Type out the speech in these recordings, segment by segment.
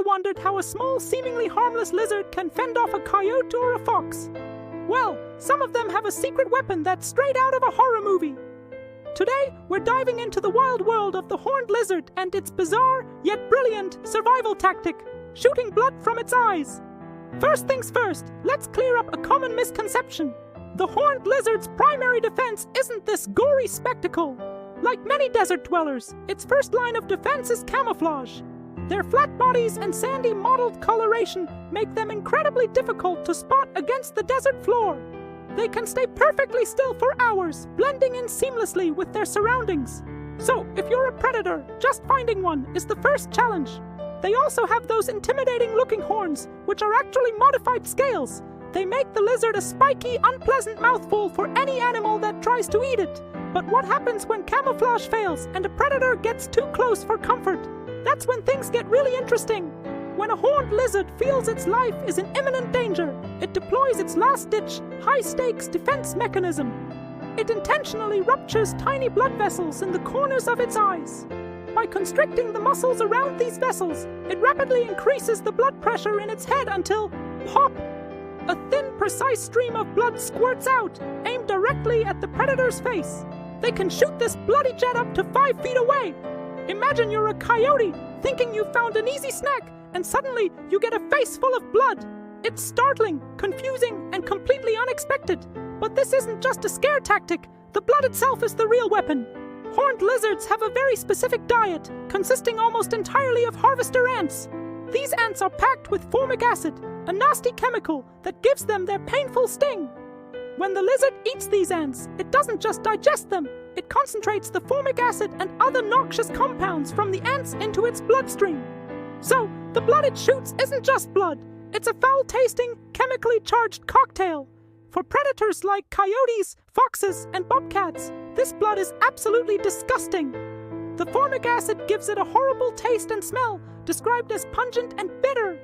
Ever wondered how a small, seemingly harmless lizard can fend off a coyote or a fox? Well, some of them have a secret weapon that's straight out of a horror movie. Today, we're diving into the wild world of the horned lizard and its bizarre, yet brilliant, survival tactic, shooting blood from its eyes. First things first, let's clear up a common misconception. The horned lizard's primary defense isn't this gory spectacle. Like many desert dwellers, its first line of defense is camouflage. Their flat bodies and sandy mottled coloration make them incredibly difficult to spot against the desert floor. They can stay perfectly still for hours, blending in seamlessly with their surroundings. So, if you're a predator, just finding one is the first challenge. They also have those intimidating-looking horns, which are actually modified scales. They make the lizard a spiky, unpleasant mouthful for any animal that tries to eat it. But what happens when camouflage fails and a predator gets too close for comfort? That's when things get really interesting. When a horned lizard feels its life is in imminent danger, it deploys its last-ditch, high-stakes defense mechanism. It intentionally ruptures tiny blood vessels in the corners of its eyes. By constricting the muscles around these vessels, it rapidly increases the blood pressure in its head until, pop! A thin, precise stream of blood squirts out, aimed directly at the predator's face. They can shoot this bloody jet up to 5 feet away. Imagine you're a coyote, thinking you found an easy snack, and suddenly you get a face full of blood. It's startling, confusing, and completely unexpected. But this isn't just a scare tactic. The blood itself is the real weapon. Horned lizards have a very specific diet, consisting almost entirely of harvester ants. These ants are packed with formic acid, a nasty chemical that gives them their painful sting. When the lizard eats these ants, it doesn't just digest them. It concentrates the formic acid and other noxious compounds from the ants into its bloodstream. So, the blood it shoots isn't just blood. It's a foul-tasting, chemically charged cocktail. For predators like coyotes, foxes, and bobcats, this blood is absolutely disgusting. The formic acid gives it a horrible taste and smell, described as pungent and bitter.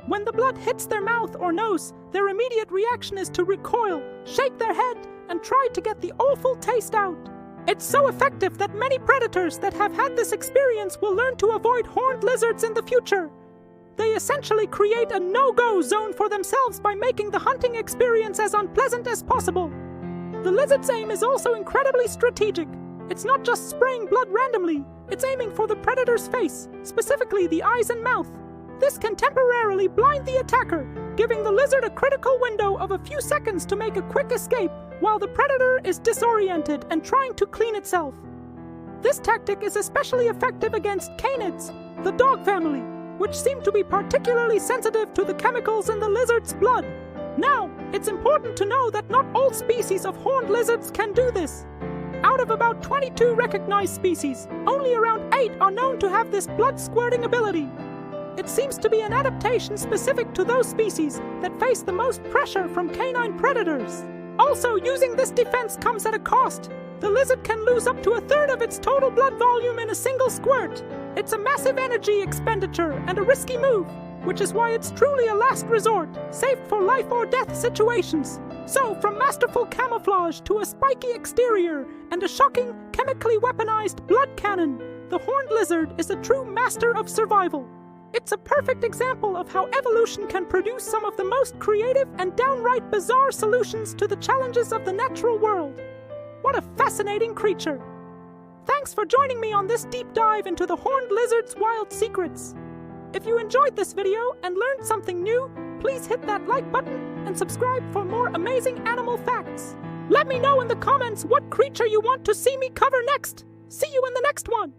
When the blood hits their mouth or nose, their immediate reaction is to recoil, shake their head, and try to get the awful taste out. It's so effective that many predators that have had this experience will learn to avoid horned lizards in the future. They essentially create a no-go zone for themselves by making the hunting experience as unpleasant as possible. The lizard's aim is also incredibly strategic. It's not just spraying blood randomly, it's aiming for the predator's face, specifically the eyes and mouth. This can temporarily blind the attacker, giving the lizard a critical window of a few seconds to make a quick escape, while the predator is disoriented and trying to clean itself. This tactic is especially effective against canids, the dog family, which seem to be particularly sensitive to the chemicals in the lizard's blood. Now, it's important to know that not all species of horned lizards can do this. Out of about 22 recognized species, only around 8 are known to have this blood-squirting ability. It seems to be an adaptation specific to those species that face the most pressure from canine predators. Also, using this defense comes at a cost. The lizard can lose up to a third of its total blood volume in a single squirt. It's a massive energy expenditure and a risky move, which is why it's truly a last resort, saved for life or death situations. So, from masterful camouflage to a spiky exterior and a shocking, chemically weaponized blood cannon, the horned lizard is a true master of survival. It's a perfect example of how evolution can produce some of the most creative and downright bizarre solutions to the challenges of the natural world. What a fascinating creature! Thanks for joining me on this deep dive into the horned lizard's wild secrets. If you enjoyed this video and learned something new, please hit that like button and subscribe for more amazing animal facts. Let me know in the comments what creature you want to see me cover next. See you in the next one!